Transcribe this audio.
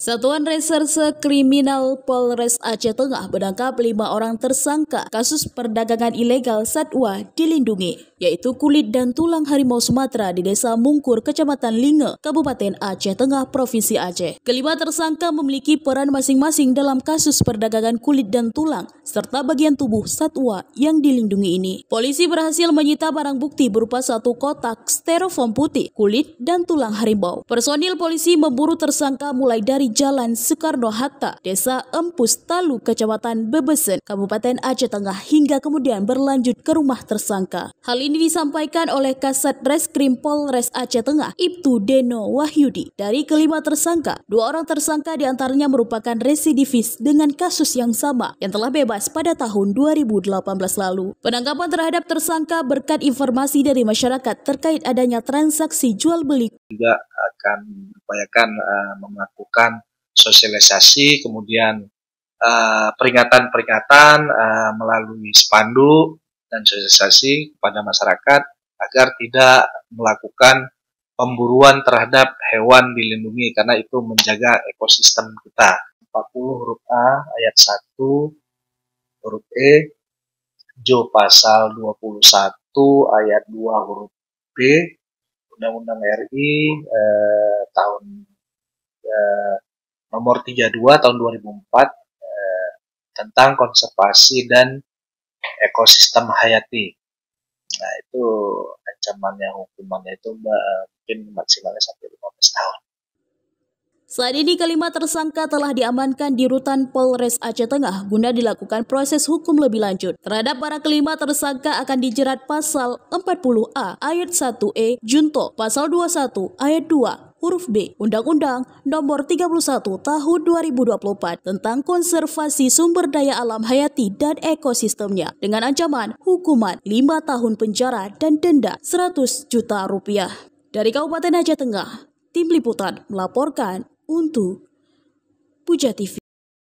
Satuan Reserse Kriminal Polres Aceh Tengah menangkap 5 orang tersangka kasus perdagangan ilegal satwa dilindungi, yaitu kulit dan tulang harimau Sumatera di Desa Mungkur, Kecamatan Linge, Kabupaten Aceh Tengah, Provinsi Aceh. Kelima tersangka memiliki peran masing-masing dalam kasus perdagangan kulit dan tulang, serta bagian tubuh satwa yang dilindungi ini. Polisi berhasil menyita barang bukti berupa 1 kotak styrofoam putih, kulit, dan tulang harimau. Personil polisi memburu tersangka mulai dari Jalan Soekarno-Hatta, Desa Empus Talu, Kecamatan Bebesen, Kabupaten Aceh Tengah, hingga kemudian berlanjut ke rumah tersangka. Hal ini disampaikan oleh Kasat Reskrim Polres Aceh Tengah, Ibtu Deno Wahyudi. Dari kelima tersangka, 2 orang tersangka diantaranya merupakan residivis dengan kasus yang sama yang telah bebas pada tahun 2018 lalu. Penangkapan terhadap tersangka berkat informasi dari masyarakat terkait adanya transaksi jual beli. Juga akan upayakan melakukan sosialisasi, kemudian peringatan-peringatan melalui spanduk dan sosialisasi kepada masyarakat agar tidak melakukan pemburuan terhadap hewan dilindungi, karena itu menjaga ekosistem kita. 40 huruf A ayat 1 huruf E, Jo pasal 21 ayat 2 huruf B Undang-Undang RI tahun nomor 32 tahun 2004 tentang konservasi dan ekosistem hayati. Nah, itu ancamannya, hukumannya itu mungkin maksimalnya sampai 15 tahun. Saat ini kelima tersangka telah diamankan di Rutan Polres Aceh Tengah guna dilakukan proses hukum lebih lanjut. Terhadap para kelima tersangka akan dijerat pasal 40A ayat 1E Junto, pasal 21 ayat 2 huruf B Undang-Undang nomor 31 tahun 2024 tentang konservasi sumber daya alam hayati dan ekosistemnya dengan ancaman hukuman 5 tahun penjara dan denda 100 juta rupiah. Dari Kabupaten Aceh Tengah, Tim Liputan melaporkan untuk Puja TV.